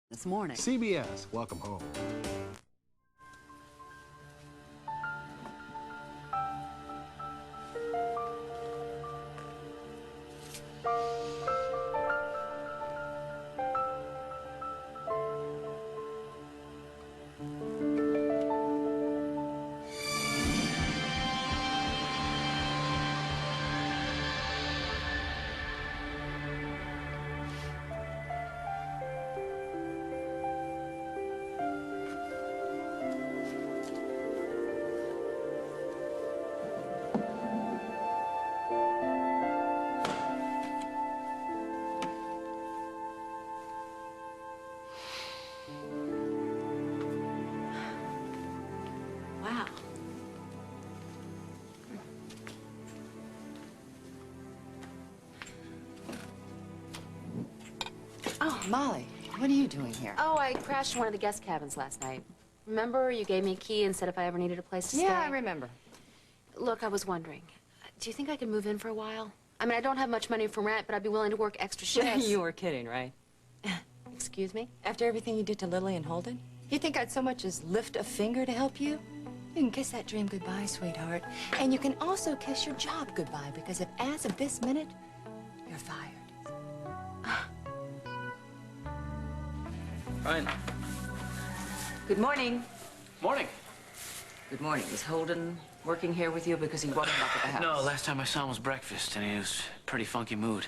this morning. CBS, welcome home. Wow. Oh, Molly, what are you doing here? Oh, I crashed in one of the guest cabins last night. Remember, you gave me a key and said if I ever needed a place to stay? Yeah, I remember. Look, I was wondering, do you think I could move in for a while? I mean, I don't have much money for rent, but I'd be willing to work extra shifts. You were kidding, right? Excuse me? After everything you did to Lily and Holden, you think I'd so much as lift a finger to help you? You can kiss that dream goodbye, sweetheart. And you can also kiss your job goodbye, because as of this minute, you're fired. Fine. Good morning. Morning. Good morning. Is Holden working here with you because he wasn't back at the house? No, last time I saw him was breakfast, and he was pretty funky mood.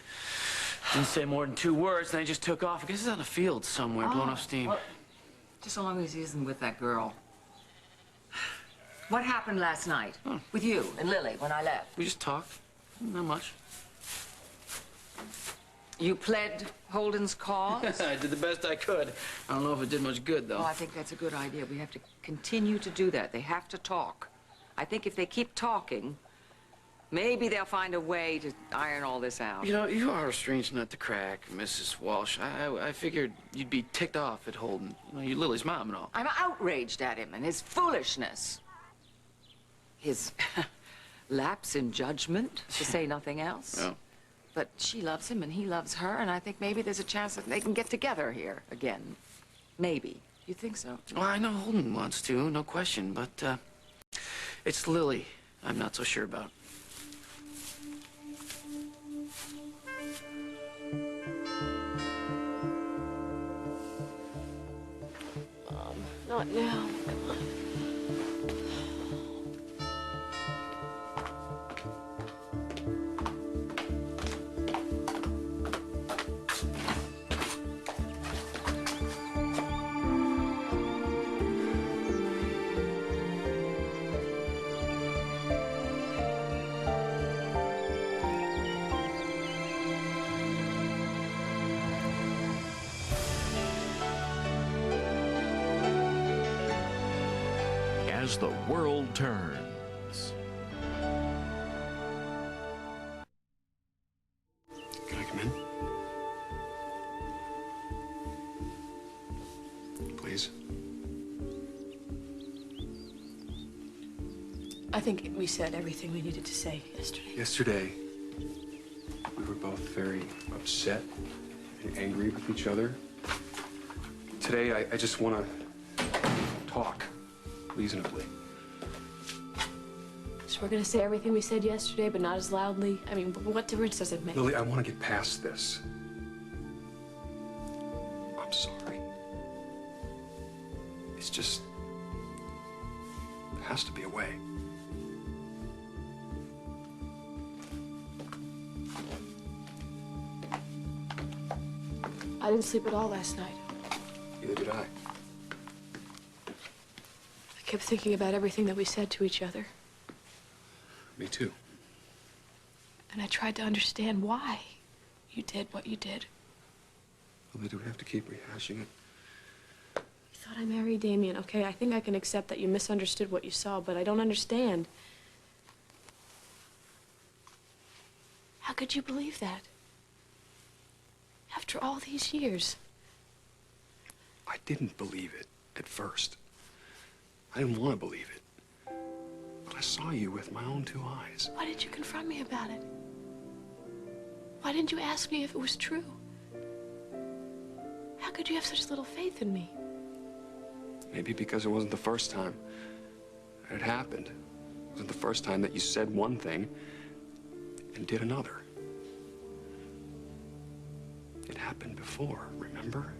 Didn't say more than 2 words, then he just took off. I guess he's out in the field somewhere, blowing off steam. Well, just so long as he isn't with that girl. What happened last night with you and Lily when I left? We just talked. Not much. You pled Holden's cause? I did the best I could. I don't know if it did much good, though. Oh, I think that's a good idea. We have to continue to do that. They have to talk. I think if they keep talking, maybe they'll find a way to iron all this out. You know, you are a strange nut to crack, Mrs. Walsh. I figured you'd be ticked off at Holden. You know, you're Lily's mom and all. I'm outraged at him and his foolishness. His lapse in judgment, to say nothing else. Yeah. But she loves him and he loves her, and I think maybe there's a chance that they can get together here again. Maybe. You think so? Well, I know Holden wants to, no question, but it's Lily I'm not so sure about. Not now. Come on. As the world turns. Can I come in? Please? I think we said everything we needed to say yesterday. Yesterday, we were both very upset and angry with each other. Today, I just want to talk reasonably. So we're gonna say everything we said yesterday, but not as loudly? I mean, what difference does it make? Lily, I want to get past this. I'm sorry. It's just... there has to be a way. I didn't sleep at all last night. Neither did I. I kept thinking about everything that we said to each other. Me too. And I tried to understand why you did what you did. Lily, do we have to keep rehashing it? You thought I married Damien. Okay, I think I can accept that you misunderstood what you saw, but I don't understand. How could you believe that? After all these years. I didn't believe it at first. I didn't want to believe it. But I saw you with my own 2 eyes. Why didn't you confront me about it? Why didn't you ask me if it was true? How How could you have such little faith in me? Maybe because it wasn't the first time that it happened. It wasn't the first time that you said one thing and did another. It happened before, remember?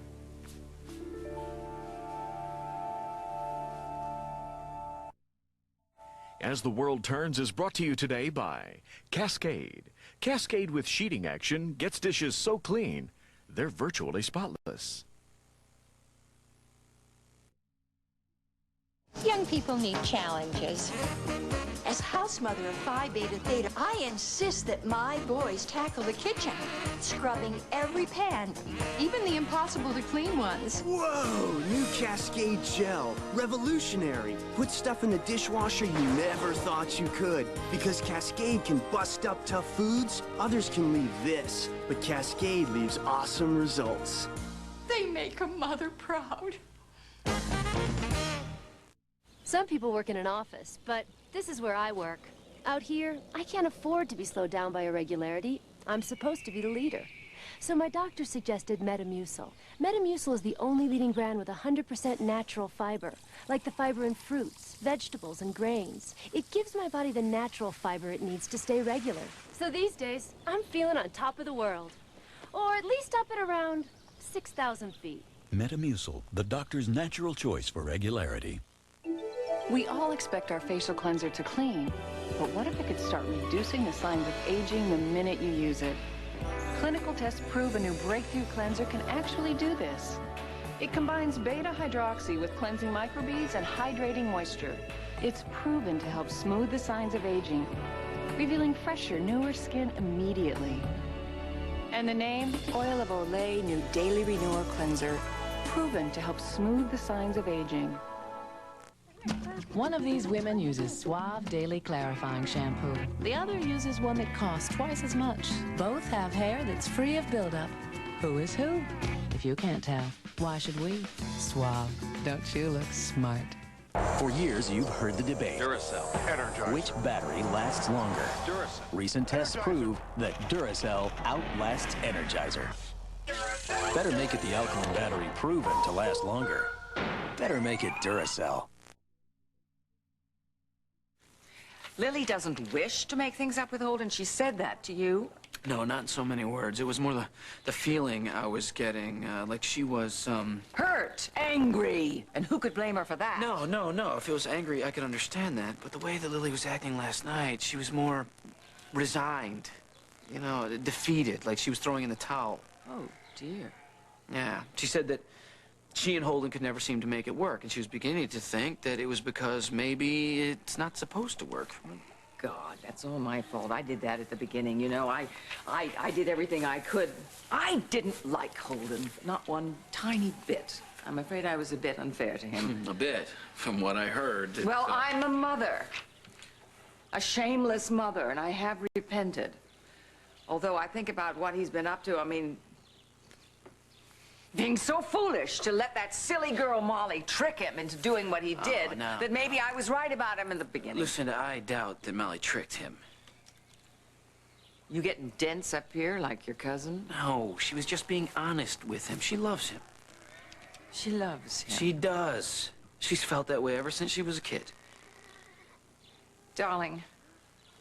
As the World Turns is brought to you today by Cascade. Cascade with sheeting action gets dishes so clean, they're virtually spotless. Young people need challenges. As house mother of Phi Beta Theta, I insist that my boys tackle the kitchen, scrubbing every pan, even the impossible to clean ones. Whoa, new Cascade gel. Revolutionary. Put stuff in the dishwasher you never thought you could. Because Cascade can bust up tough foods, others can leave this. But Cascade leaves awesome results. They make a mother proud. Some people work in an office, but this is where I work. Out here, I can't afford to be slowed down by irregularity. I'm supposed to be the leader. So my doctor suggested Metamucil. Metamucil is the only leading brand with 100% natural fiber, like the fiber in fruits, vegetables, and grains. It gives my body the natural fiber it needs to stay regular. So these days, I'm feeling on top of the world. Or at least up at around 6,000 feet. Metamucil, the doctor's natural choice for regularity. We all expect our facial cleanser to clean, but what if it could start reducing the signs of aging the minute you use it? Clinical tests prove a new breakthrough cleanser can actually do this. It combines beta-hydroxy with cleansing microbeads and hydrating moisture. It's proven to help smooth the signs of aging, revealing fresher, newer skin immediately. And the name? Oil of Olay New Daily Renewal Cleanser, proven to help smooth the signs of aging. One of these women uses Suave Daily Clarifying Shampoo. The other uses one that costs twice as much. Both have hair that's free of buildup. Who is who? If you can't tell, why should we? Suave. Don't you look smart? For years, you've heard the debate. Duracell. Energizer. Which battery lasts longer? Duracell. Recent tests prove that Duracell outlasts Energizer. Better make it the alkaline battery proven to last longer. Better make it Duracell. Lily doesn't wish to make things up with Holden. She said that to you. No, not in so many words. It was more the feeling I was getting, like she was, Hurt, angry. And who could blame her for that? No. If it was angry, I could understand that. But the way that Lily was acting last night, she was more resigned. You know, defeated, like she was throwing in the towel. Oh, dear. Yeah. She said that she and Holden could never seem to make it work, and she was beginning to think that it was because maybe it's not supposed to work. God, that's all my fault. I did that at the beginning, you know. I did everything I could. I didn't like Holden, not one tiny bit. I'm afraid I was a bit unfair to him. A bit, from what I heard. Well, I'm a mother. A shameless mother, and I have repented. Although I think about what he's been up to, I mean, being so foolish to let that silly girl Molly trick him into doing what he did, that maybe I was right about him in the beginning. Listen, I doubt that Molly tricked him. You getting dense up here like your cousin? No, she was just being honest with him. She loves him. She loves him. She does. She's felt that way ever since she was a kid. Darling,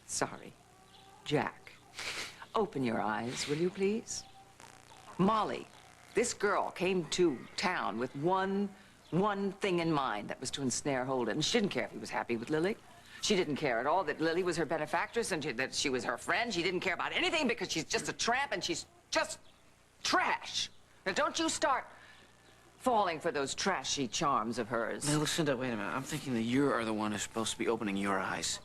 sorry. Jack, open your eyes, will you please? Molly. This girl came to town with one thing in mind, that was to ensnare Holden. She didn't care if he was happy with Lily. She didn't care at all that Lily was her benefactress and that she was her friend. She didn't care about anything because she's just a tramp and she's just trash. Now, don't you start falling for those trashy charms of hers. Now, Lucinda, wait a minute. I'm thinking that you are the one who's supposed to be opening your eyes.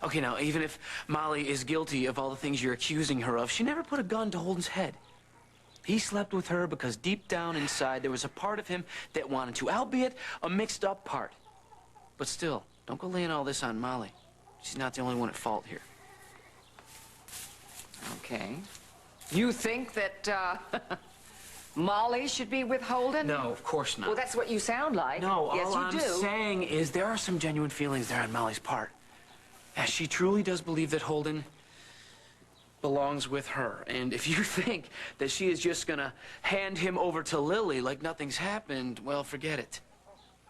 Okay, now, even if Molly is guilty of all the things you're accusing her of, she never put a gun to Holden's head. He slept with her because deep down inside there was a part of him that wanted to, albeit a mixed-up part. But still, don't go laying all this on Molly. She's not the only one at fault here. Okay. You think that, Molly should be with Holden? No, of course not. Well, that's what you sound like. No, yes, all you I'm do. saying is there are some genuine feelings there on Molly's part. As she truly does believe that Holden belongs with her. And if you think that she is just gonna hand him over to Lily like nothing's happened, well, forget it.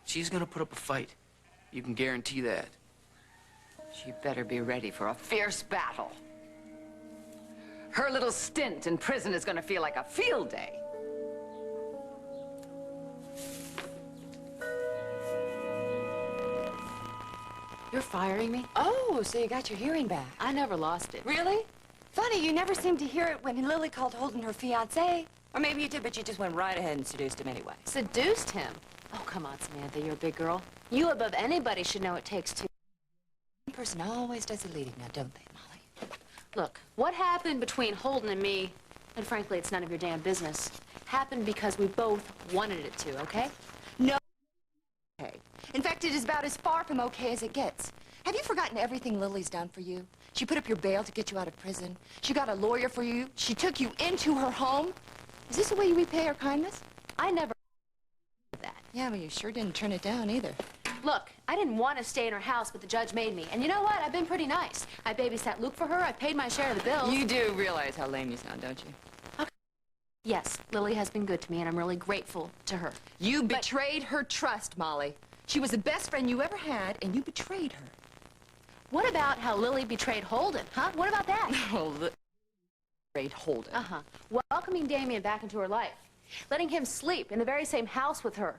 She's gonna put up a fight. You can guarantee that. She better be ready for a fierce battle. Her little stint in prison is gonna feel like a field day. You're firing me? Oh, so you got your hearing back. I never lost it. Really? Funny, you never seemed to hear it when Lily called Holden her fiancé. Or maybe you did, but you just went right ahead and seduced him anyway. Seduced him? Oh, come on, Samantha, you're a big girl. You above anybody should know it takes two. One person always does the leading now, don't they, Molly? Look, what happened between Holden and me, and frankly, it's none of your damn business, happened because we both wanted it to, okay? No. Okay. In fact, it is about as far from okay as it gets. Have you forgotten everything Lily's done for you? She put up your bail to get you out of prison. She got a lawyer for you. She took you into her home. Is this the way you repay her kindness? I never did that. Yeah, well, you sure didn't turn it down either. Look, I didn't want to stay in her house, but the judge made me. And you know what? I've been pretty nice. I babysat Luke for her. I paid my share of the bills. You do realize how lame you sound, don't you? Okay. Yes, Lily has been good to me, and I'm really grateful to her. You betrayed her trust, Molly. She was the best friend you ever had, and you betrayed her. What about how Lily betrayed Holden, huh? What about that? Well, betrayed Holden. Uh-huh. Welcoming Damien back into her life. Letting him sleep in the very same house with her.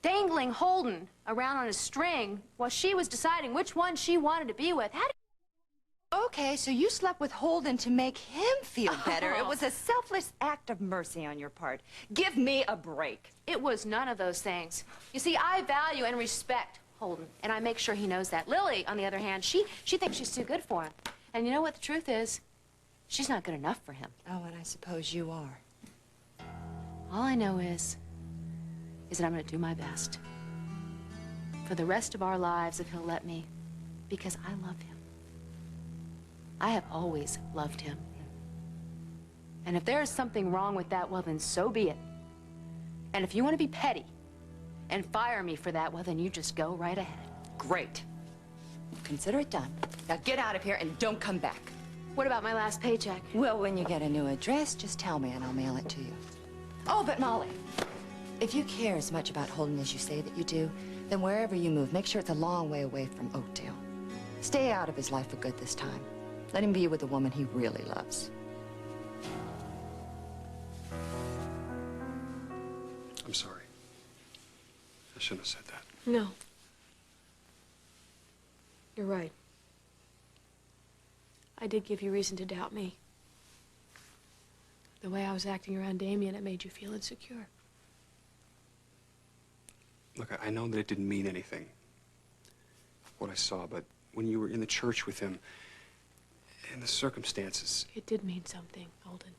Dangling Holden around on a string while she was deciding which one she wanted to be with. How did... Okay, so you slept with Holden to make him feel better. It was a selfless act of mercy on your part. Give me a break. It was none of those things. You see, I value and respect Holden, and I make sure he knows that. Lily, on the other hand, she thinks she's too good for him. And you know what the truth is? She's not good enough for him. Oh, and I suppose you are. All I know is that I'm going to do my best for the rest of our lives if he'll let me, because I love him. I have always loved him. And if there is something wrong with that, well, then so be it. And if you want to be petty and fire me for that, well, then you just go right ahead. Great. Consider it done. Now get out of here and don't come back. What about my last paycheck? Well, when you get a new address, just tell me and I'll mail it to you. Oh, but Molly, if you care as much about Holden as you say that you do, then wherever you move, make sure it's a long way away from Oakdale. Stay out of his life for good this time. Let him be with a woman he really loves. I'm sorry. I shouldn't have said that. No. You're right. I did give you reason to doubt me. The way I was acting around Damien, it made you feel insecure. Look, I know that it didn't mean anything, what I saw, but when you were in the church with him, and the circumstances... It did mean something, Holden.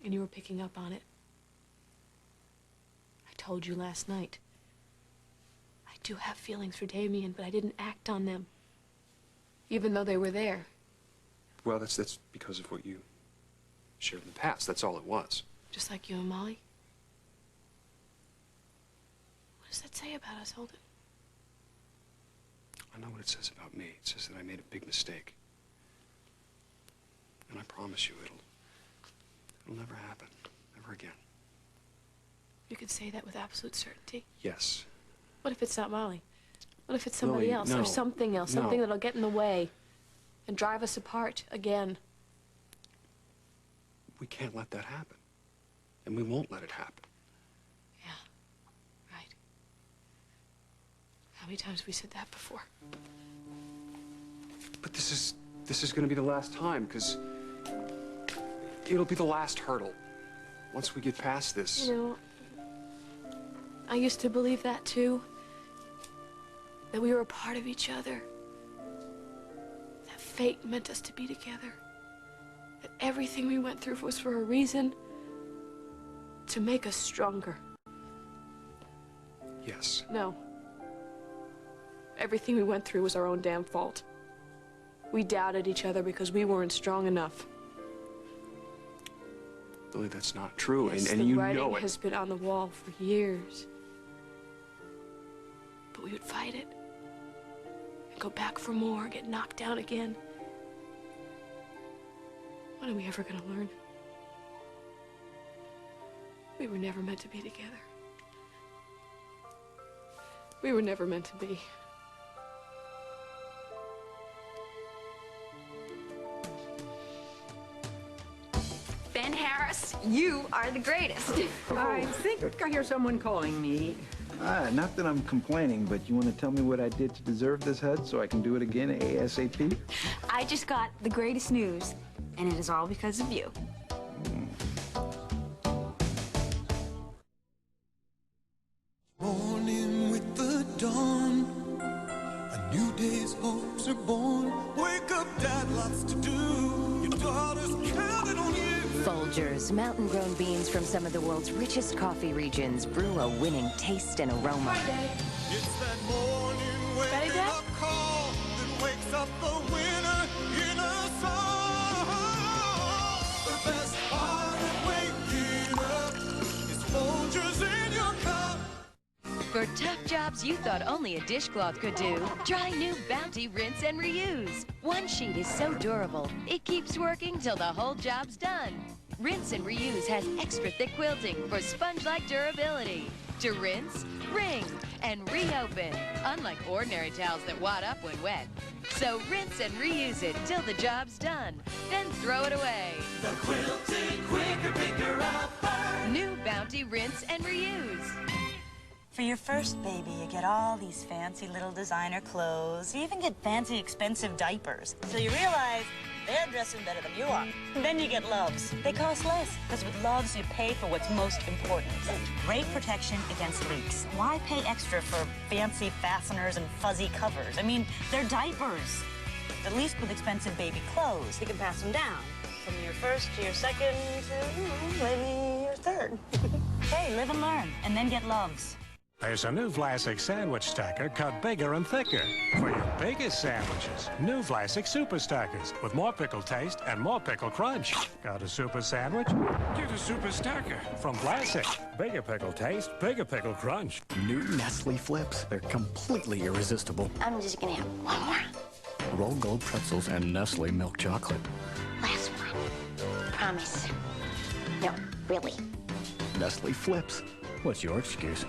And you were picking up on it. I told you last night. I do have feelings for Damien, but I didn't act on them. Even though they were there. Well, that's because of what you shared in the past. That's all it was. Just like you and Molly? What does that say about us, Holden? I know what it says about me. It says that I made a big mistake. And I promise you, it'll never happen. Never again. You could say that with absolute certainty? Yes. What if it's not Molly? What if it's somebody Lily, else no. or something else? No. Something that'll get in the way and drive us apart again. We can't let that happen. And we won't let it happen. Yeah, right. How many times have we said that before? But this is going to be the last time, because it'll be the last hurdle. Once we get past this. You know, I used to believe that too. That we were a part of each other. That fate meant us to be together. That everything we went through was for a reason. To make us stronger. Yes. No. Everything we went through was our own damn fault. We doubted each other because we weren't strong enough. Lily, that's not true, Yes, and you know it. The writing has been on the wall for years. But we would fight it. And go back for more, get knocked down again. When are we ever gonna learn? We were never meant to be together. We were never meant to be. Ben Harris, you are the greatest. I think I hear someone calling me. Not that I'm complaining, but you want to tell me what I did to deserve this HUD so I can do it again ASAP? I just got the greatest news, and it is all because of you. Morning with the dawn, a new day's hopes are born. Wake up, Dad, lots to do. Your daughter's counting on you. Folgers, mountain-grown beans from some of the world's richest coffee regions, brew a winning taste and aroma. It's that morning waking up call that wakes up the winner in us all. The best part of waking up is Folgers in your cup. For tough jobs you thought only a dishcloth could do, try new Bounty Rinse and Reuse. One sheet is so durable, it keeps working till the whole job's done. Rinse and Reuse has extra thick quilting for sponge-like durability. To rinse, wring, and reopen, unlike ordinary towels that wad up when wet. So rinse and reuse it till the job's done, then throw it away. The quilting quicker, bigger upper. New Bounty Rinse and Reuse. For your first baby, you get all these fancy little designer clothes. You even get fancy, expensive diapers. So you realize they're dressing better than you are. Then you get Loves. They cost less, because with Loves, you pay for what's most important. Great protection against leaks. Why pay extra for fancy fasteners and fuzzy covers? I mean, they're diapers. At least with expensive baby clothes, you can pass them down. From your first to your second to maybe your third. Hey, live and learn, and then get Loves. There's a new Vlasic sandwich stacker cut bigger and thicker. For your biggest sandwiches, new Vlasic super stackers with more pickle taste and more pickle crunch. Got a super sandwich? Get a super stacker from Vlasic. Bigger pickle taste, bigger pickle crunch. New Nestle Flips. They're completely irresistible. I'm just gonna have one more. Roll Gold pretzels and Nestle milk chocolate. Last one. Promise. No, really. Nestle Flips. What's your excuse?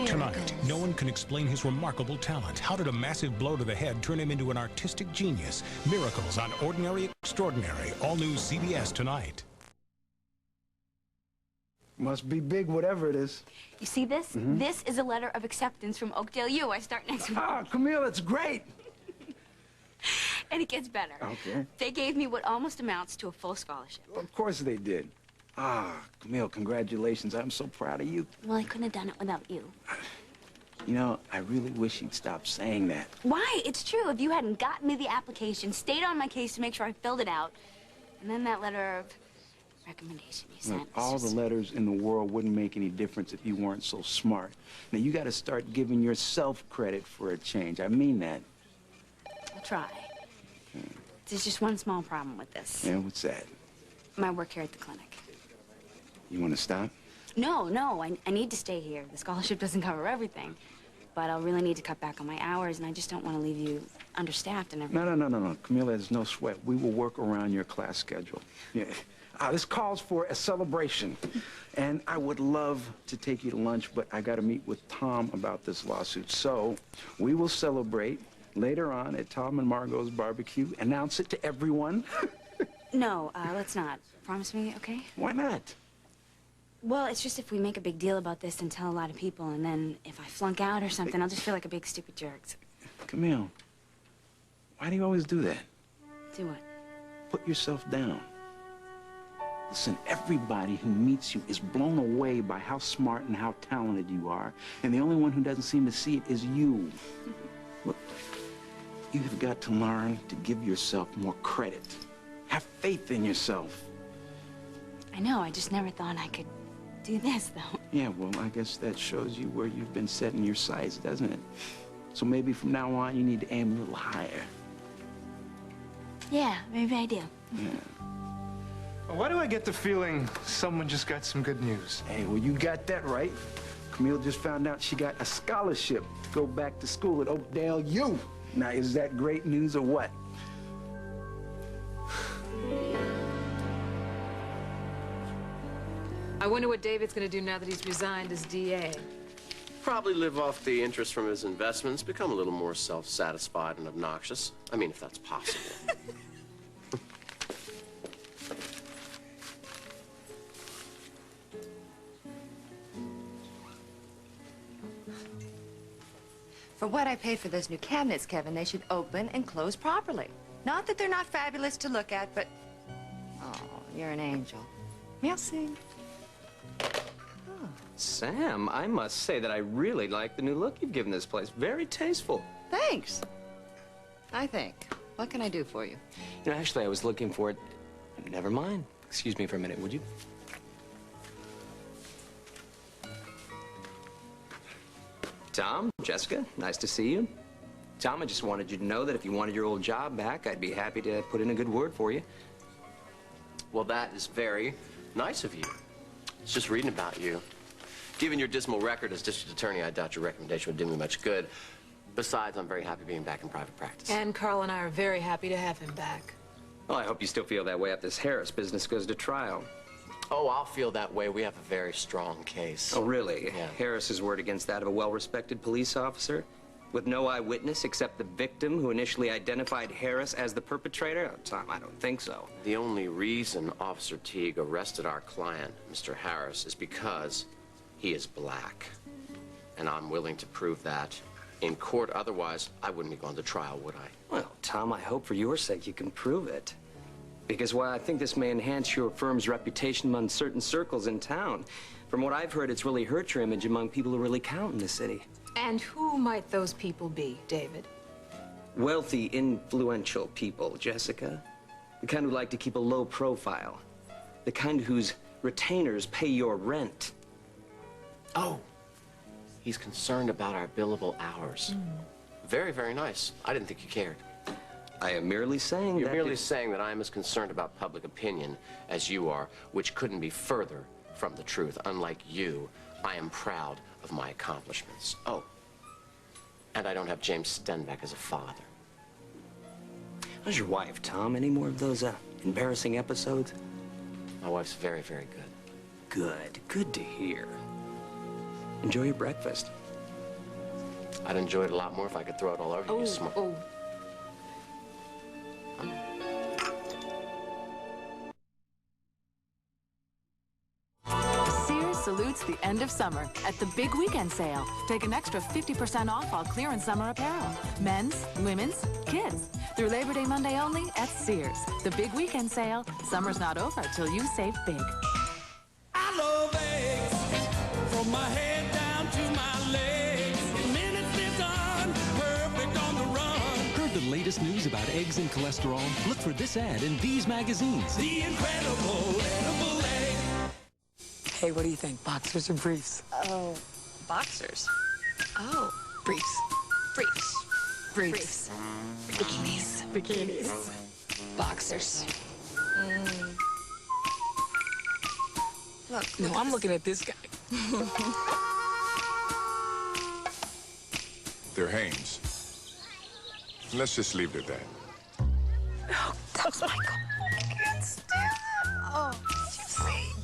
Tonight, no one can explain his remarkable talent. How did a massive blow to the head turn him into an artistic genius? Miracles on Ordinary Extraordinary. All new CBS tonight. Must be big, whatever it is. You see this? This is a letter of acceptance from Oakdale U. I start next week. Ah, Camille, that's great. And it gets better. Okay. They gave me what almost amounts to a full scholarship. Of course they did. Ah, Camille, congratulations. I'm so proud of you. Well, I couldn't have done it without you. You know, I really wish you'd stop saying that. Why? It's true. If you hadn't gotten me the application, stayed on my case to make sure I filled it out, and then that letter of recommendation you sent. Look, all the letters in the world wouldn't make any difference if you weren't so smart. Now, you got to start giving yourself credit for a change. I mean that. I'll try. There's just one small problem with this. Yeah, what's that? My work here at the clinic. You want to stop? No, I need to stay here. The scholarship doesn't cover everything. But I'll really need to cut back on my hours, and I just don't want to leave you understaffed and everything. No. Camille, there's no sweat. We will work around your class schedule. Yeah. This calls for a celebration. And I would love to take you to lunch, but I got to meet with Tom about this lawsuit. So we will celebrate later on at Tom and Margot's barbecue. Announce it to everyone. No, let's not. Promise me, okay? Why not? Well, it's just if we make a big deal about this and tell a lot of people, and then if I flunk out or something, I'll just feel like a big stupid jerk. Camille, why do you always do that? Do what? Put yourself down. Listen, everybody who meets you is blown away by how smart and how talented you are, and the only one who doesn't seem to see it is you. Look, you have got to learn to give yourself more credit. Have faith in yourself. I know, I just never thought I could do this, though. Yeah, well, I guess that shows you where you've been setting your sights, doesn't it? So maybe from now on, you need to aim a little higher. Yeah, maybe I do. Yeah. Why do I get the feeling someone just got some good news? Hey, well, you got that right. Camille just found out she got a scholarship to go back to school at Oakdale U. Now, is that great news or what? I wonder what David's going to do now that he's resigned as DA. Probably live off the interest from his investments, become a little more self-satisfied and obnoxious. I mean, if that's possible. For what I paid for those new cabinets, Kevin, they should open and close properly. Not that they're not fabulous to look at, but... Oh, you're an angel. Merci. Sam, I must say that I really like the new look you've given this place. Very tasteful. Thanks. I think. What can I do for you? You know, actually, I was looking for it. Never mind. Excuse me for a minute, would you? Tom, Jessica, nice to see you. Tom, I just wanted you to know that if you wanted your old job back, I'd be happy to put in a good word for you. Well, that is very nice of you. It's just reading about you. Given your dismal record as district attorney, I doubt your recommendation would do me much good. Besides, I'm very happy being back in private practice. And Carl and I are very happy to have him back. Well, I hope you still feel that way if this Harris business goes to trial. Oh, I'll feel that way. We have a very strong case. Oh, really? Yeah. Harris's word against that of a well-respected police officer? With no eyewitness except the victim who initially identified Harris as the perpetrator? Oh, Tom, I don't think so. The only reason Officer Teague arrested our client, Mr. Harris, is because he is black. And I'm willing to prove that in court. Otherwise, I wouldn't be going to trial, would I? Well, Tom, I hope for your sake you can prove it. Because while I think this may enhance your firm's reputation among certain circles in town, from what I've heard, it's really hurt your image among people who really count in the city. And who might those people be, David? Wealthy, influential people, Jessica. The kind who like to keep a low profile. The kind whose retainers pay your rent. Oh, he's concerned about our billable hours. Very, very nice. I didn't think you cared. I am merely saying You're that... merely saying that I'm as concerned about public opinion as you are, which couldn't be further from the truth. Unlike you, I am proud of my accomplishments. Oh, and I don't have James Stenbeck as a father. How's your wife, Tom? Any more of those embarrassing episodes? My wife's very, very good. Good. Good to hear. Enjoy your breakfast. I'd enjoy it a lot more if I could throw it all over you, smart. Sears salutes the end of summer at the big weekend sale. Take an extra 50% off all clearance summer apparel. Men's, women's, kids. Through Labor Day Monday only at Sears. The big weekend sale. Summer's not over till you save big. I love eggs from my head down to my legs. Minutes they're done, perfect on the run. Heard the latest news about eggs and cholesterol? Look for this ad in these magazines. The incredible edible egg. Hey, what do you think? Boxers or briefs? Oh, boxers. Oh. Briefs. Briefs. Briefs. Bikinis. Bikinis. Boxers. Look, no, I'm looking at this guy. They're Hanes. Let's just leave it at that. Oh, that was Michael. I can't stand it. Oh, did you see?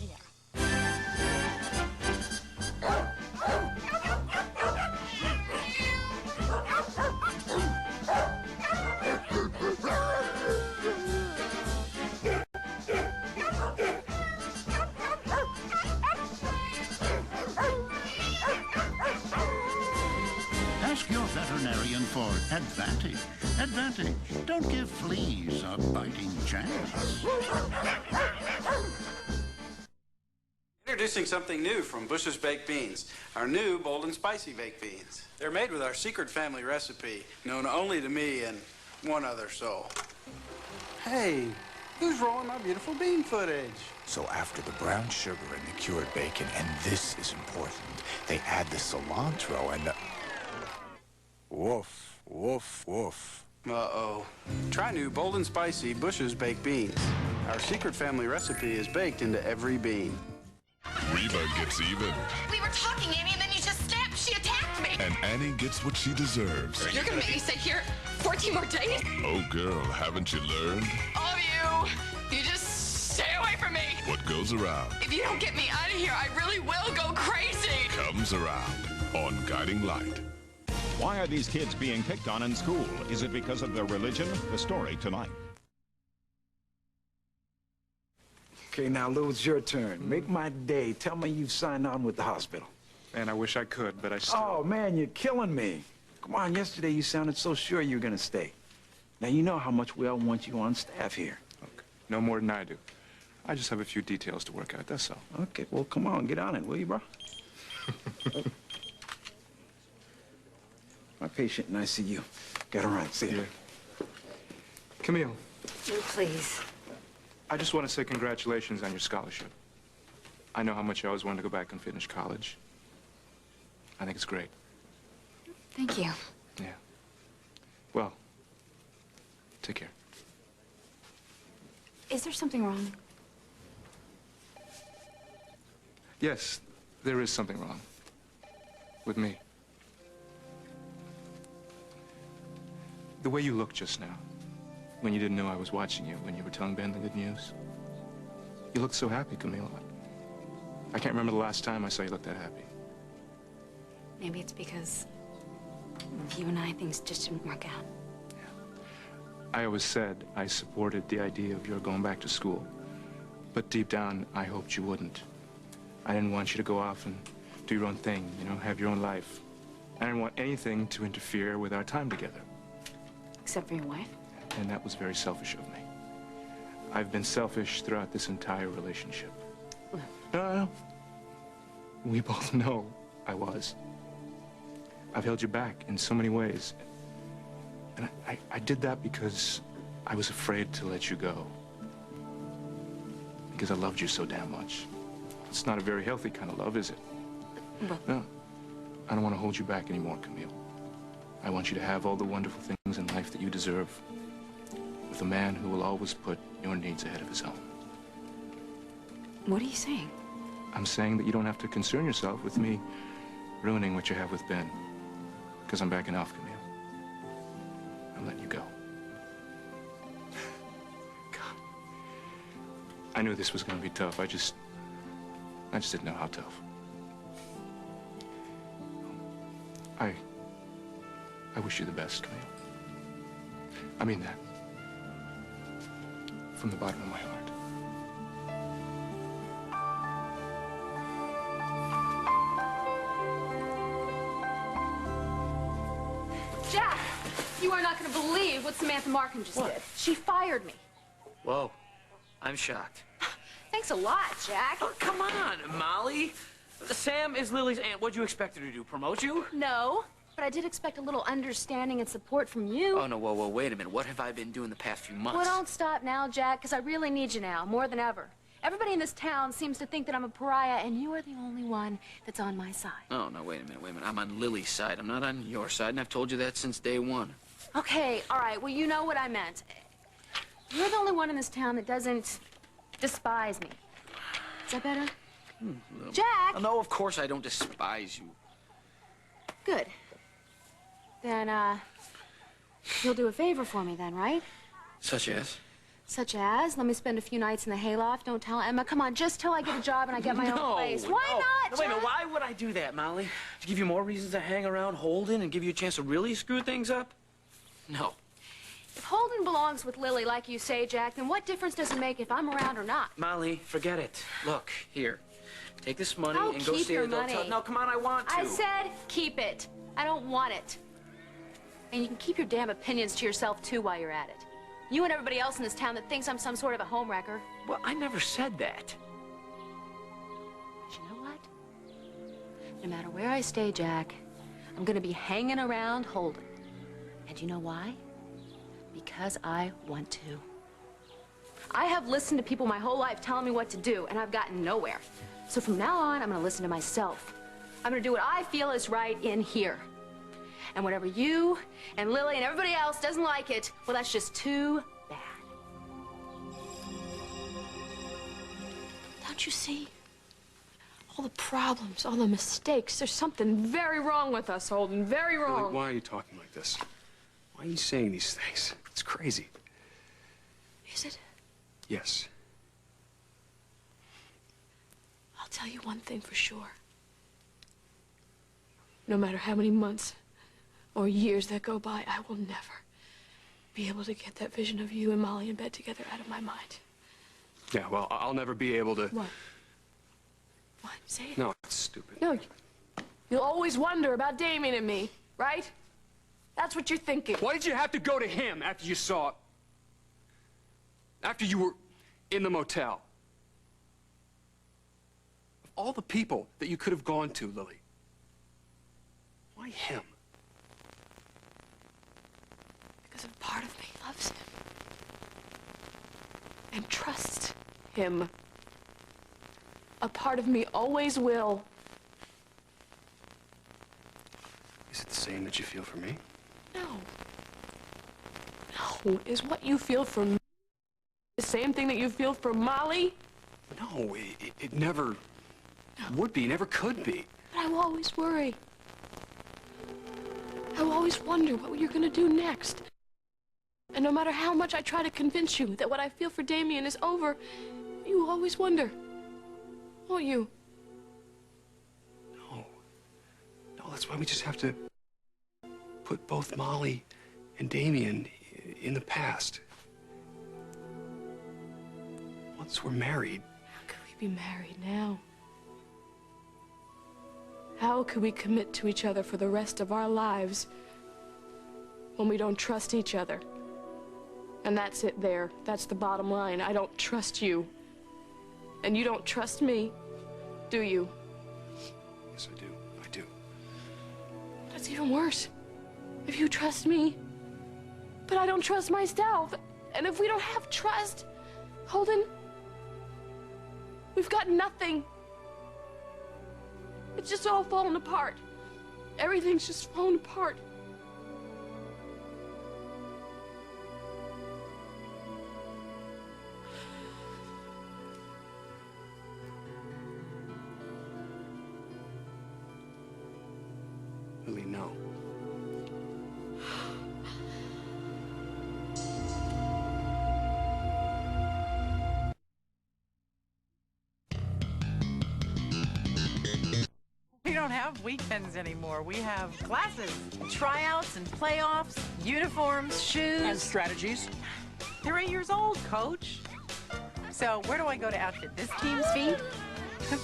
Ask your veterinarian for Advantage. Advantage. Don't give fleas a biting chance. Introducing something new from Bush's Baked Beans, our new bold and spicy baked beans. They're made with our secret family recipe, known only to me and one other soul. Hey, who's rolling my beautiful bean footage? So after the brown sugar and the cured bacon, and this is important, they add the cilantro and the... Woof, woof, woof. Uh-oh. Try new bold and spicy Bush's Baked Beans. Our secret family recipe is baked into every bean. Reba gets even, We were talking, Annie, and then you just snapped. She attacked me. and Annie gets what she deserves. You're gonna make me stay here 14 more days? Oh, girl, haven't you learned? All of you. You just stay away from me. What goes circles around. If you don't get me out of here, I really will go crazy. Comes around on Guiding Light. Why are these kids being picked on in school? Is it because of their religion? The story tonight. Okay, now, Lou, it's your turn. Make my day. Tell me you've signed on with the hospital. Man, I wish I could, but I still... Oh, man, you're killing me. Come on, yesterday you sounded so sure you were going to stay. Now, you know how much we all want you on staff here. Okay. No more than I do. I just have a few details to work out, that's all. Okay, well, come on, get on it, will you, bro? My patient in ICU. Got to run. See you. Camille, Please. I just want to say congratulations on your scholarship. I know how much you always wanted to go back and finish college. I think it's great. Thank you. Yeah. Well, take care. Is there something wrong? Yes, there is something wrong. With me. The way you looked just now, when you didn't know I was watching you, when you were telling Ben the good news. You looked so happy, Camille. I can't remember the last time I saw you look that happy. Maybe it's because of you and I, things just didn't work out. I always said I supported the idea of your going back to school. But deep down, I hoped you wouldn't. I didn't want you to go off and do your own thing, you know, have your own life. I didn't want anything to interfere with our time together. Except for your wife? And that was very selfish of me. I've been selfish throughout this entire relationship. No. We both know I was. I've held you back in so many ways. And I did that because I was afraid to let you go. Because I loved you so damn much. It's not a very healthy kind of love, is it? But... No. I don't want to hold you back anymore, Camille. I want you to have all the wonderful things in life that you deserve. With a man who will always put your needs ahead of his own. What are you saying? I'm saying that you don't have to concern yourself with me ruining what you have with Ben. Because I'm backing off, Camille. I'm letting you go. God. I knew this was going to be tough. I just didn't know how tough. I wish you the best, Camille. I mean that. From the bottom of my heart. Jack, you are not going to believe what Samantha Markham just did. She fired me. Whoa, I'm shocked. Thanks a lot, Jack. Oh, come on, Molly. Sam is Lily's aunt. What'd you expect her to do, promote you? No, but I did expect a little understanding and support from you. Oh, no, whoa, wait a minute. What have I been doing the past few months? Well, don't stop now, Jack, because I really need you now, more than ever. Everybody in this town seems to think that I'm a pariah, and you are the only one that's on my side. Oh, no, wait a minute. I'm on Lily's side. I'm not on your side, and I've told you that since day one. Okay, all right, well, you know what I meant. You're the only one in this town that doesn't despise me. Is that better? Jack! Oh, no, of course I don't despise you. Good. Then, you'll do a favor for me then, right? Such as? Such as, let me spend a few nights in the hayloft. Don't tell Emma. Come on, just till I get a job and I get my own place. Why not, No, wait a minute. Jack? Why would I do that, Molly? To give you more reasons to hang around Holden and give you a chance to really screw things up? No. If Holden belongs with Lily, like you say, Jack, then what difference does it make if I'm around or not? Molly, forget it. Look, here. Take this money I'll and go keep stay your at the hotel. money. No, come on, I want to. I said keep it. I don't want it. And you can keep your damn opinions to yourself, too, while you're at it. You and everybody else in this town that thinks I'm some sort of a homewrecker. Well, I never said that. But you know what? No matter where I stay, Jack, I'm gonna be hanging around Holden. And you know why? Because I want to. I have listened to people my whole life telling me what to do, and I've gotten nowhere. So from now on, I'm gonna listen to myself. I'm gonna do what I feel is right in here. And whatever you and Lily and everybody else doesn't like it, well, that's just too bad. Don't you see? All the problems, all the mistakes. There's something very wrong with us, Holden. Very wrong. Lily, why are you talking like this? Why are you saying these things? It's crazy. Is it? Yes. I'll tell you one thing for sure. No matter how many months or years that go by, I will never be able to get that vision of you and Molly in bed together out of my mind. Yeah, well, I'll never be able to... What? What? Say it. No, it's stupid. No, you'll always wonder about Damien and me, right? That's what you're thinking. Why did you have to go to him after you saw it? After you were in the motel? Of all the people that you could have gone to, Lily, why him? Because a part of me loves him. And trusts him. A part of me always will. Is it the same that you feel for me? No. No. Is what you feel for me the same thing that you feel for Molly? No, it never would be, never could be. But I will always worry. I will always wonder what you're gonna do next. And no matter how much I try to convince you that what I feel for Damien is over, you will always wonder. Won't you? No, that's why we just have to put both Molly and Damien in the past. Once we're married... How could we be married now? How could we commit to each other for the rest of our lives when we don't trust each other? And that's it there. That's the bottom line. I don't trust you. And you don't trust me, do you? Yes, I do. I do. That's even worse. If you trust me, but I don't trust myself. And if we don't have trust, Holden, we've got nothing. It's just all falling apart. Everything's just falling apart. Lily, no. We don't have weekends anymore. We have classes, tryouts and playoffs, uniforms, shoes. And strategies. They're 8 years old, Coach. So where do I go to outfit this team's feet?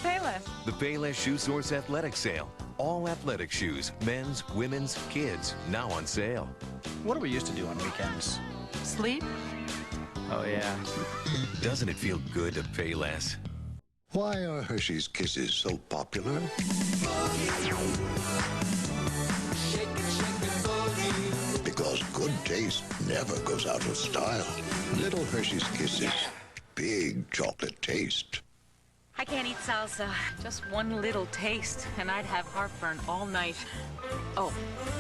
Payless. The Payless Shoe Source Athletic Sale. All athletic shoes, men's, women's, kids, now on sale. What do we used to do on weekends? Sleep? Oh, yeah. Doesn't it feel good to pay less? Why are Hershey's Kisses so popular? Because good taste never goes out of style. Little Hershey's Kisses, big chocolate taste. I can't eat salsa. Just one little taste, and I'd have heartburn all night. Oh,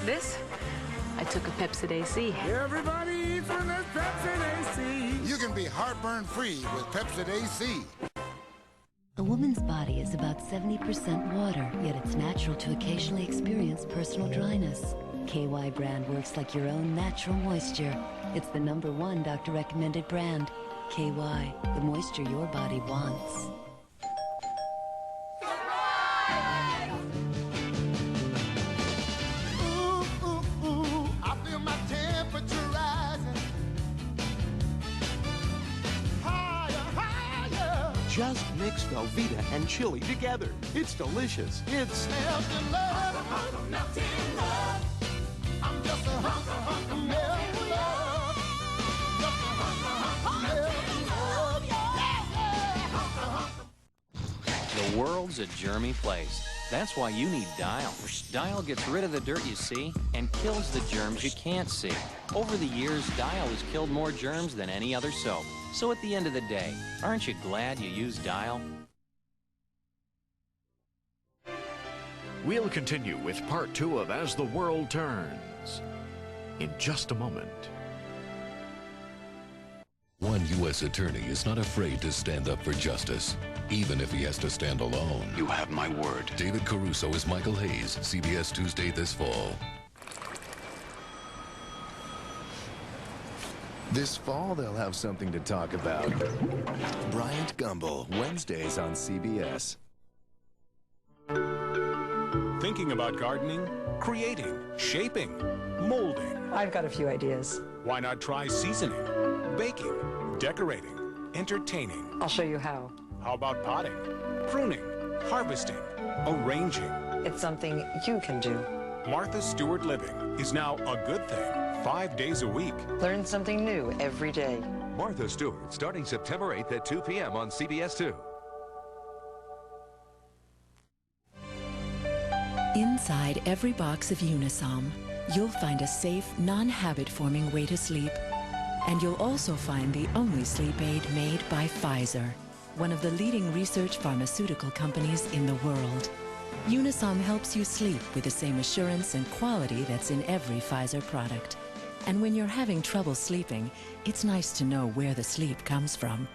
this? I took a Pepsid AC. Everybody eats when there's Pepsid AC. You can be heartburn-free with Pepsid AC. A woman's body is about 70% water, yet it's natural to occasionally experience personal dryness. KY brand works like your own natural moisture. It's the #1 doctor-recommended brand. KY, the moisture your body wants. I feel my temperature rising. Higher, higher. Just mix Velveeta and chili together. It's delicious. It's Melting love. Melting love. I'm just a hunk of melting love. Just a hunk of melting love. The world's a germy place. That's why you need Dial. Dial gets rid of the dirt you see and kills the germs you can't see. Over the years, Dial has killed more germs than any other soap. So at the end of the day, aren't you glad you used Dial? We'll continue with part 2 of As the World Turns in just a moment. One U.S. attorney is not afraid to stand up for justice, even if he has to stand alone. You have my word. David Caruso is Michael Hayes, CBS Tuesday this fall. This fall, they'll have something to talk about. Bryant Gumbel, Wednesdays on CBS. Thinking about gardening, creating, shaping, molding? I've got a few ideas. Why not try seasoning, baking, decorating, entertaining? I'll show you how. How about potting, pruning, harvesting, arranging? It's something you can do. Martha Stewart Living is now a good thing, 5 days a week. Learn something new every day. Martha Stewart, starting September 8th at 2 p.m. on CBS 2. Inside every box of Unisom, you'll find a safe, non-habit-forming way to sleep. And you'll also find the only sleep aid made by Pfizer, one of the leading research pharmaceutical companies in the world. Unisom helps you sleep with the same assurance and quality that's in every Pfizer product. And when you're having trouble sleeping, it's nice to know where the sleep comes from.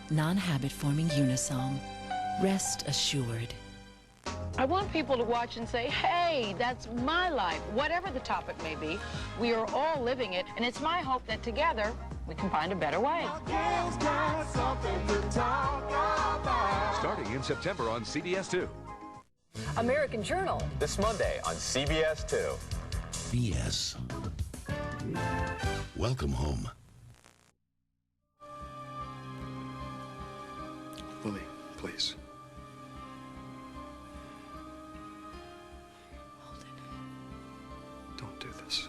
Non-habit-forming Unisom. Rest assured. I want people to watch and say, hey, that's my life. Whatever the topic may be, we are all living it, and it's my hope that together we can find a better way. Starting in September on CBS 2. American Journal. This Monday on CBS 2. BS. Welcome home. Lily, please. Don't do this.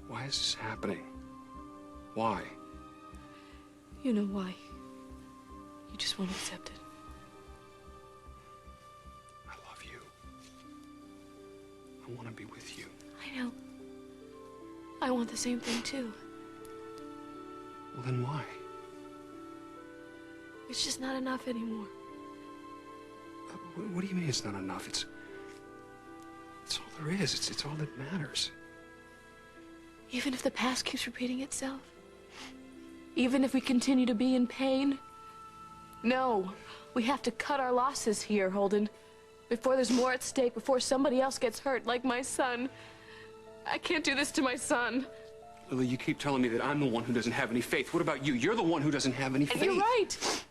Why is this happening? Why? You know why. You just won't accept it. I love you. I want to be with you. I know. I want the same thing, too. Well, then why? It's just not enough anymore. What do you mean it's not enough? It's all there is. It's all that matters. Even if the past keeps repeating itself? Even if we continue to be in pain? No, we have to cut our losses here, Holden. Before there's more at stake, before somebody else gets hurt, like my son. I can't do this to my son. Lily, you keep telling me that I'm the one who doesn't have any faith. What about you? You're the one who doesn't have any faith. And you're right.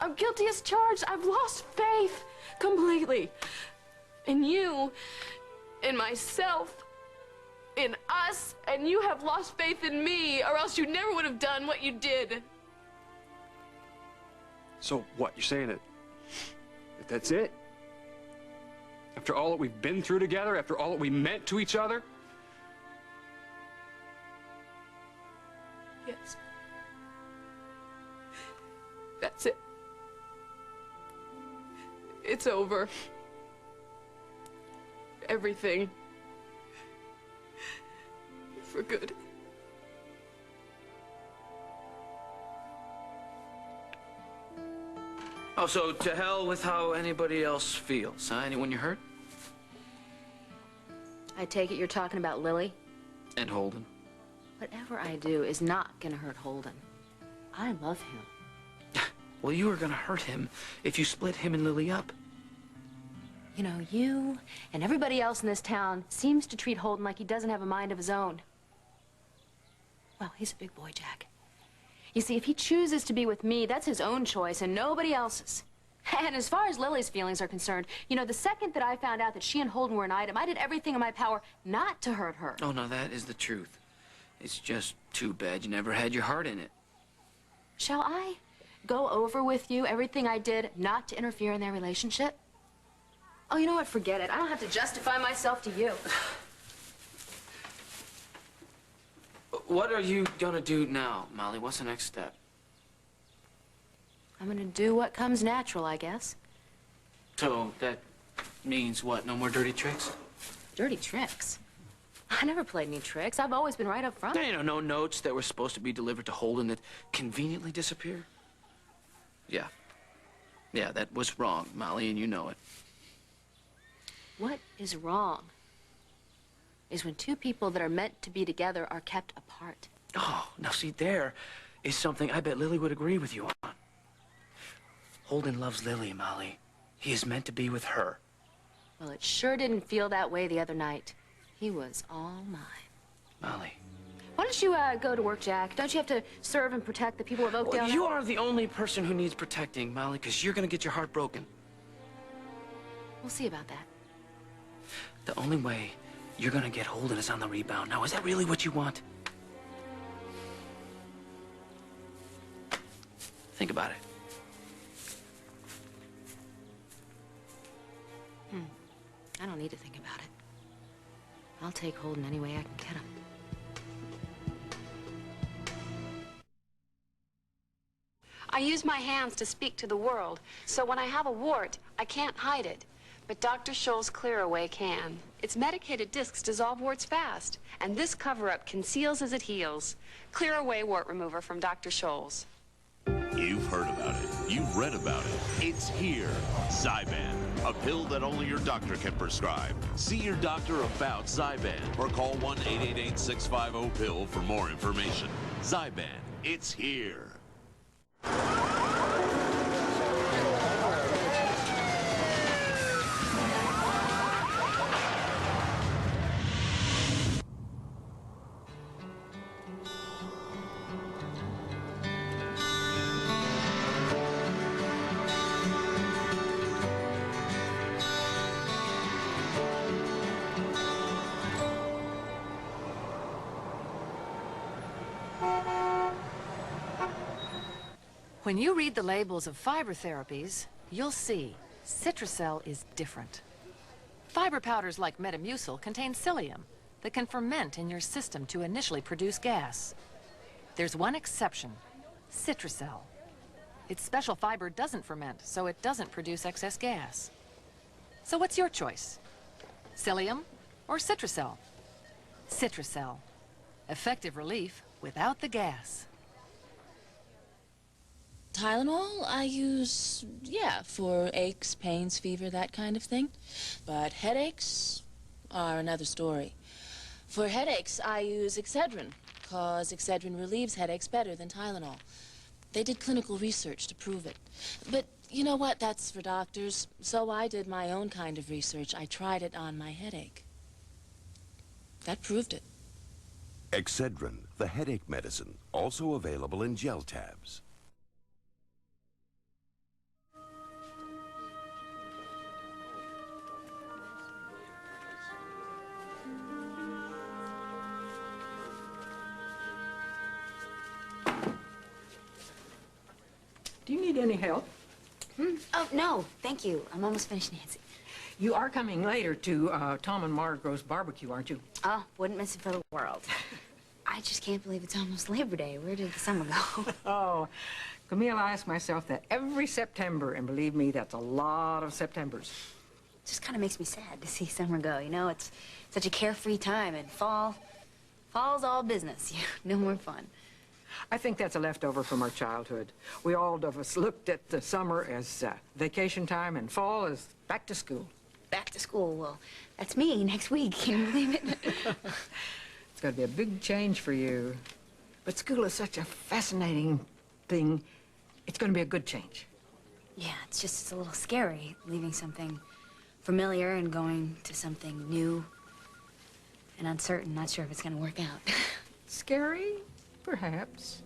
I'm guilty as charged. I've lost faith completely. In you, in myself, in us, and you have lost faith in me, or else you never would have done what you did. So what? You're saying that that's it? After all that we've been through together, after all that we meant to each other? Yes. That's it. It's over. Everything. For good. Oh, so to hell with how anybody else feels, huh? Anyone you hurt? I take it you're talking about Lily? And Holden. Whatever I do is not gonna hurt Holden. I love him. Well, you were gonna hurt him if you split him and Lily up. You know, you and everybody else in this town seems to treat Holden like he doesn't have a mind of his own. Well, he's a big boy, Jack. You see, if he chooses to be with me, that's his own choice and nobody else's. And as far as Lily's feelings are concerned, you know, the second that I found out that she and Holden were an item, I did everything in my power not to hurt her. Oh, no, that is the truth. It's just too bad you never had your heart in it. Shall I go over with you everything I did not to interfere in their relationship? Oh, you know what? Forget it. I don't have to justify myself to you. What are you gonna do now, Molly? What's the next step? I'm gonna do what comes natural, I guess. So that means what? No more dirty tricks? Dirty tricks? I never played any tricks. I've always been right up front. You know, no notes that were supposed to be delivered to Holden that conveniently disappear? Yeah. Yeah, that was wrong, Molly, and you know it. What is wrong is when two people that are meant to be together are kept apart. Oh, now see, there is something I bet Lily would agree with you on. Holden loves Lily, Molly. He is meant to be with her. Well, it sure didn't feel that way the other night. He was all mine. Molly. Why don't you go to work, Jack? Don't you have to serve and protect the people of Oakdale? Well, you are the only person who needs protecting, Molly, because you're gonna get your heart broken. We'll see about that. The only way you're gonna get Holden is on the rebound. Now, is that really what you want? Think about it. I don't need to think about it. I'll take Holden any way I can get him. I use my hands to speak to the world, so when I have a wart, I can't hide it. But Dr. Scholl's Clear-Away can. Its medicated discs dissolve warts fast, and this cover-up conceals as it heals. Clear-Away Wart Remover from Dr. Scholl's. You've heard about it. You've read about it. It's here. Zyban, a pill that only your doctor can prescribe. See your doctor about Zyban or call 1-888-650-PILL for more information. Zyban, it's here. When you read the labels of fiber therapies, you'll see Citracel is different. Fiber powders like Metamucil contain psyllium that can ferment in your system to initially produce gas. There's one exception, Citracel. Its special fiber doesn't ferment, so it doesn't produce excess gas. So what's your choice? Psyllium or Citracel? Citracel. Effective relief without the gas. Tylenol I use, for aches, pains, fever, that kind of thing. But headaches are another story. For headaches, I use Excedrin, because Excedrin relieves headaches better than Tylenol. They did clinical research to prove it. But you know what? That's for doctors. So I did my own kind of research. I tried it on my headache. That proved it. Excedrin, the headache medicine, also available in gel tabs. Do you need any help? Oh, no, thank you. I'm almost finished, Nancy. You are coming later to Tom and Margot's barbecue, aren't you? Oh, wouldn't miss it for the world. I just can't believe it's almost Labor Day. Where did the summer go? Oh, Camille, I ask myself that every September, and believe me, that's a lot of Septembers. It just kind of makes me sad to see summer go, you know? It's such a carefree time, and fall's all business. No more fun. I think that's a leftover from our childhood. We all of us looked at the summer as vacation time and fall as back to school. Back to school? Well, that's me next week. Can you believe it? It's going to be a big change for you. But school is such a fascinating thing. It's going to be a good change. Yeah, it's a little scary, leaving something familiar and going to something new and uncertain. Not sure if it's going to work out. Scary? Perhaps.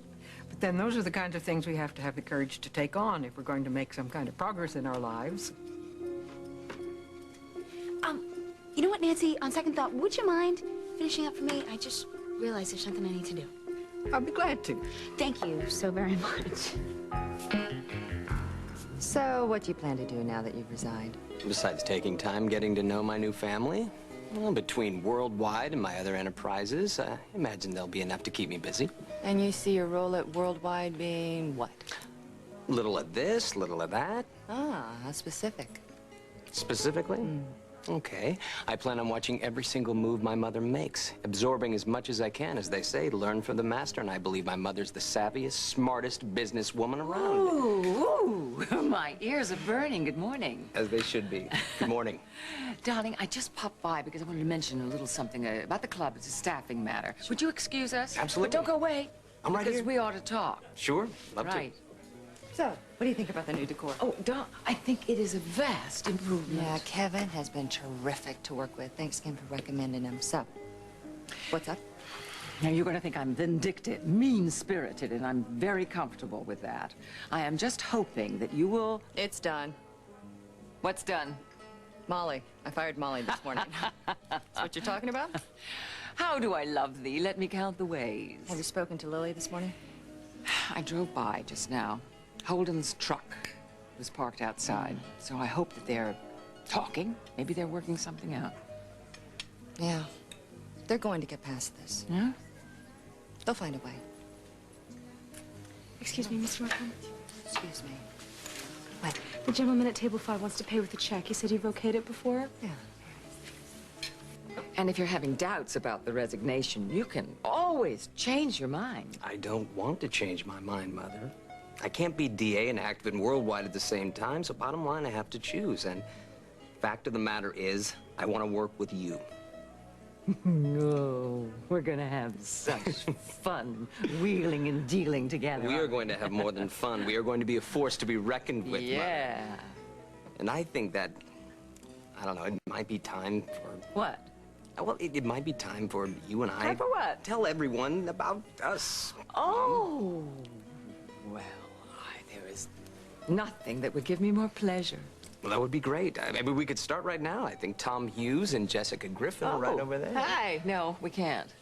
But then those are the kinds of things we have to have the courage to take on if we're going to make some kind of progress in our lives. You know what, Nancy? On second thought, would you mind finishing up for me? I just realized there's something I need to do. I'll be glad to. Thank you so very much. So, what do you plan to do now that you've resigned? Besides taking time getting to know my new family, well, between Worldwide and my other enterprises, I imagine there'll be enough to keep me busy. And you see your role at Worldwide being what? Little of this, little of that. Ah, how specific. Specifically? Okay. I plan on watching every single move my mother makes, absorbing as much as I can, as they say, learn from the master, and I believe my mother's the savviest, smartest businesswoman around. Ooh, my ears are burning. Good morning. As they should be. Good morning. Darling, I just popped by because I wanted to mention a little something about the club. It's a staffing matter. Would you excuse us? Absolutely. But don't go away. I'm right because here. we ought to talk. Sure. Love to. Right. So, what do you think about the new decor? Oh, Doc, I think it is a vast improvement. Yeah, Kevin has been terrific to work with. Thanks again for recommending him. So, what's up? Now, you're going to think I'm vindictive, mean-spirited, and I'm very comfortable with that. I am just hoping that you will... It's done. What's done? Molly. I fired Molly this morning. That's what you're talking about? How do I love thee? Let me count the ways. Have you spoken to Lily this morning? I drove by just now. Holden's truck was parked outside, so I hope that they're talking. Maybe they're working something out. Yeah. They're going to get past this. Yeah? They'll find a way. Excuse me, Mr. Markham. Excuse me. What? The gentleman at table 5 wants to pay with a check. He said you've okayed it before? Yeah. And if you're having doubts about the resignation, you can always change your mind. I don't want to change my mind, Mother. I can't be DA and active and worldwide at the same time, so bottom line, I have to choose. And fact of the matter is, I want to work with you. No, we're gonna have such fun wheeling and dealing together. We are going to have more than fun. We are going to be a force to be reckoned with, Yeah. Mother. And I think that, I don't know, it might be time for... What? Well, it might be time for you and I... Time for what? Tell everyone about us. Oh. Well, there is nothing that would give me more pleasure. Well, that would be great. Maybe we could start right now. I think Tom Hughes and Jessica Griffin are right over there. Hi. No, we can't.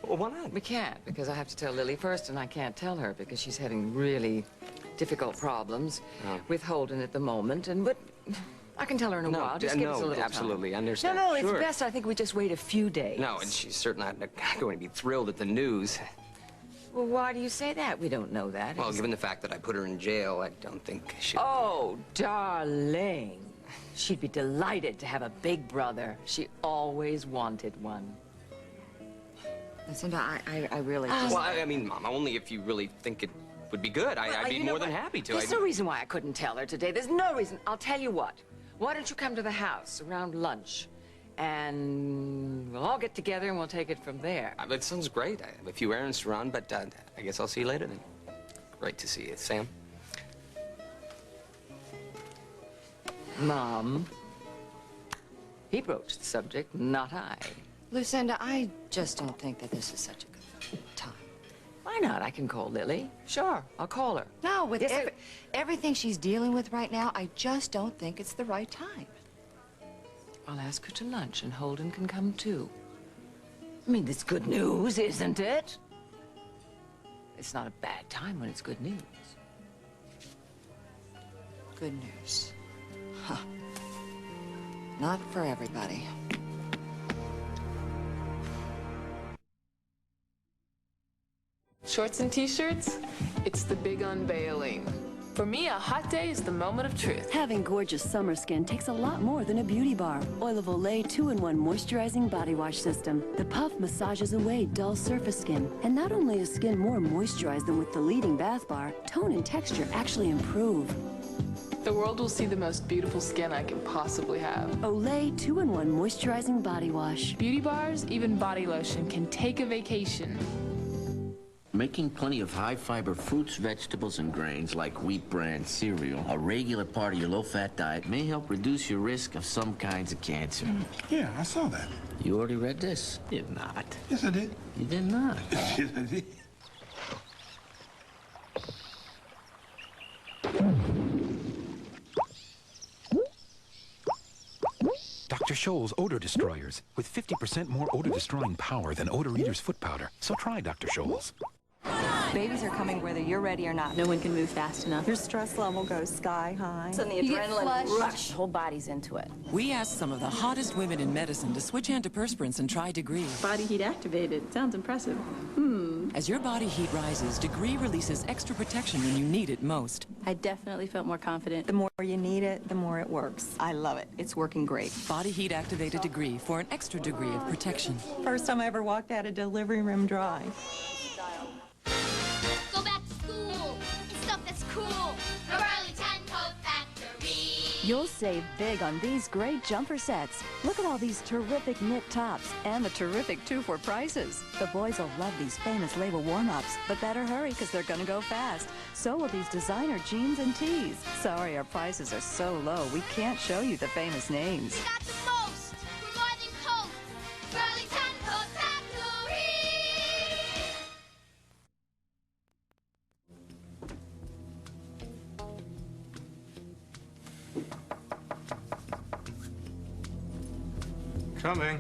Well, why not? We can't, because I have to tell Lily first, and I can't tell her because she's having really difficult problems with Holden at the moment. But I can tell her in a while. Just give us a little absolutely. time. I understand. No, sure. it's best I think we just wait a few days. No, and she's certainly not going to be thrilled at the news. Well, why do you say that? We don't know that. Well, given the fact that I put her in jail, I don't think she... Oh, darling. She'd be delighted to have a big brother. She always wanted one. Listen, I really Well, I mean, Mom, only if you really think it would be good. I'd be more than happy to. There's no reason why I couldn't tell her today. There's no reason. I'll tell you what. Why don't you come to the house around lunch? And we'll all get together and we'll take it from there. That sounds great. I have a few errands to run, but I guess I'll see you later then. Great to see you, Sam. Mom, he broached the subject, not I. Lucinda, I just don't think that this is such a good time. Why not? I can call Lily. Sure, I'll call her. No, with everything she's dealing with right now, I just don't think it's the right time. I'll ask her to lunch, and Holden can come too. I mean, it's good news, isn't it? It's not a bad time when it's good news. Good news. Huh. Not for everybody. Shorts and t-shirts, it's the big unveiling. For me, a hot day is the moment of truth. Having gorgeous summer skin takes a lot more than a beauty bar. Oil of Olay 2-in-1 moisturizing body wash system. The puff massages away dull surface skin. And not only is skin more moisturized than with the leading bath bar, tone and texture actually improve. The world will see the most beautiful skin I can possibly have. Olay 2-in-1 moisturizing body wash. Beauty bars, even body lotion, can take a vacation. Making plenty of high-fiber fruits, vegetables, and grains like wheat bran cereal a regular part of your low-fat diet may help reduce your risk of some kinds of cancer. Yeah, I saw that. You already read this? Did not. Yes, I did. You did not. Yes, I did. Dr. Scholl's Odor Destroyers, with 50% more odor-destroying power than Odor Eater's foot powder. So try Dr. Scholl's. Babies are coming whether you're ready or not. No one can move fast enough. Your stress level goes sky high. And the adrenaline rush. Whole body's into it. We asked some of the hottest women in medicine to switch antiperspirants and try Degree. Body heat activated. Sounds impressive. As your body heat rises, Degree releases extra protection when you need it most. I definitely felt more confident. The more you need it, the more it works. I love it. It's working great. Body heat activated Degree for an extra degree of protection. First time I ever walked out of delivery room dry. Go back to school. It's stuff that's cool. The Burlington Coat Factory. You'll save big on these great jumper sets. Look at all these terrific knit tops and the terrific 2-for prices. The boys will love these famous label warm-ups, but better hurry because they're gonna go fast. So will these designer jeans and tees. Sorry, our prices are so low, we can't show you the famous names. We got the most! We're more than Coke! Burlington Coat Factory! Coming.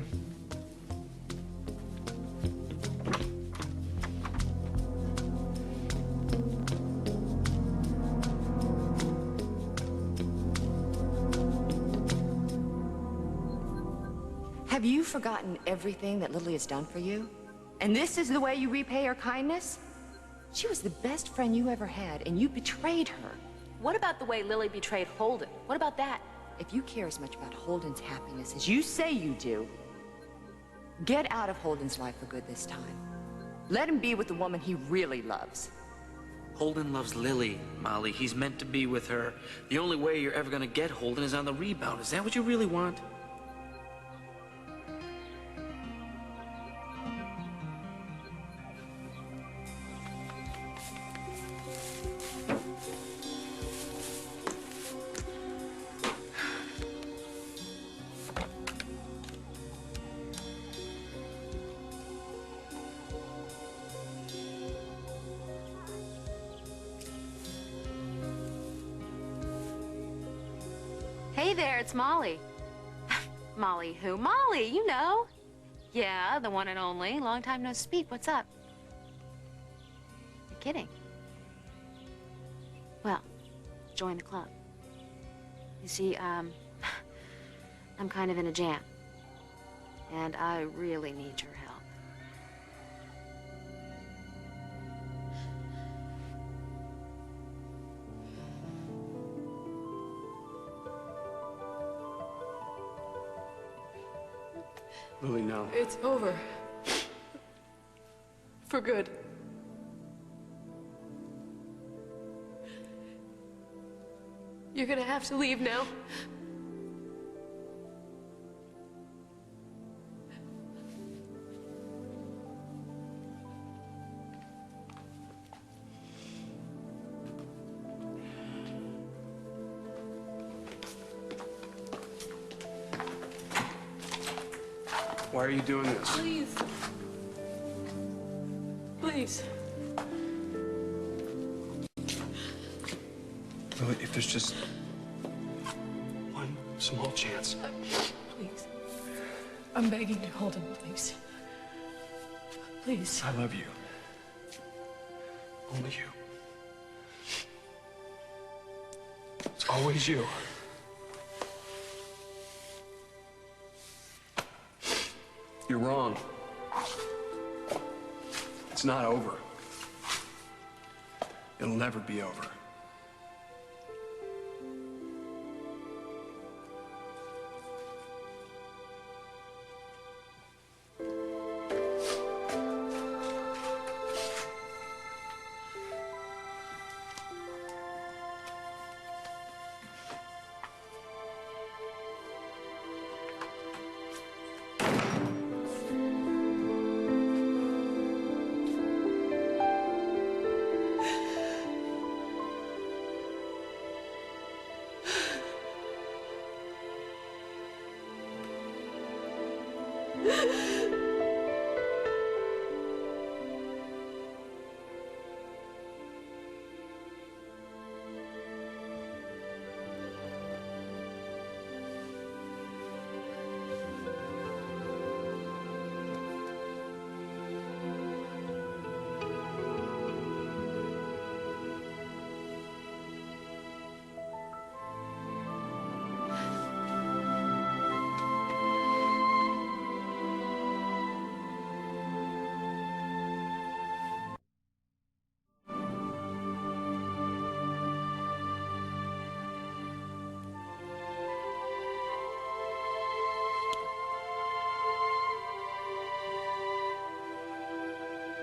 Have you forgotten everything that Lily has done for you? And this is the way you repay her kindness? She was the best friend you ever had, and you betrayed her. What about the way Lily betrayed Holden? What about that? If you care as much about Holden's happiness as you say you do, get out of Holden's life for good this time. Let him be with the woman he really loves. Holden loves Lily, Molly. He's meant to be with her. The only way you're ever gonna get Holden is on the rebound. Is that what you really want? Hey there, it's Molly. Molly who? Molly, you know. Yeah, the one and only. Long time no speak. What's up? You're kidding. Well, join the club. You see, I'm kind of in a jam. And I really need your help. Lily, no. It's over. For good. You're gonna have to leave now. Why are you doing this? Please. Please. Lily, if there's just one small chance. Please. I'm begging you, Holden, please. Please. I love you. Only you. It's always you. You're wrong. It's not over. It'll never be over.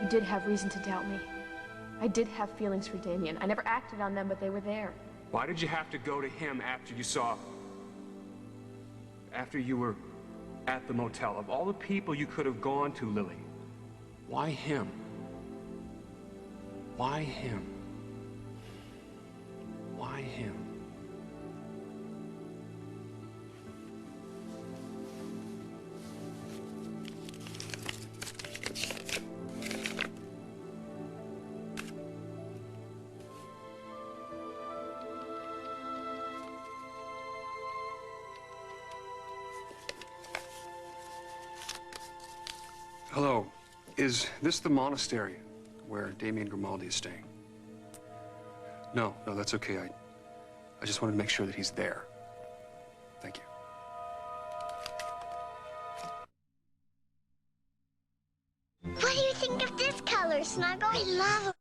You did have reason to doubt me. I did have feelings for Damien. I never acted on them, but they were there. Why did you have to go to him after you were at the motel? Of all the people you could have gone to, Lily, why him? Why him? Why him? Hello. Is this the monastery where Damien Grimaldi is staying? No, that's okay. I just wanted to make sure that he's there. Thank you. What do you think of this color, Snuggle? I love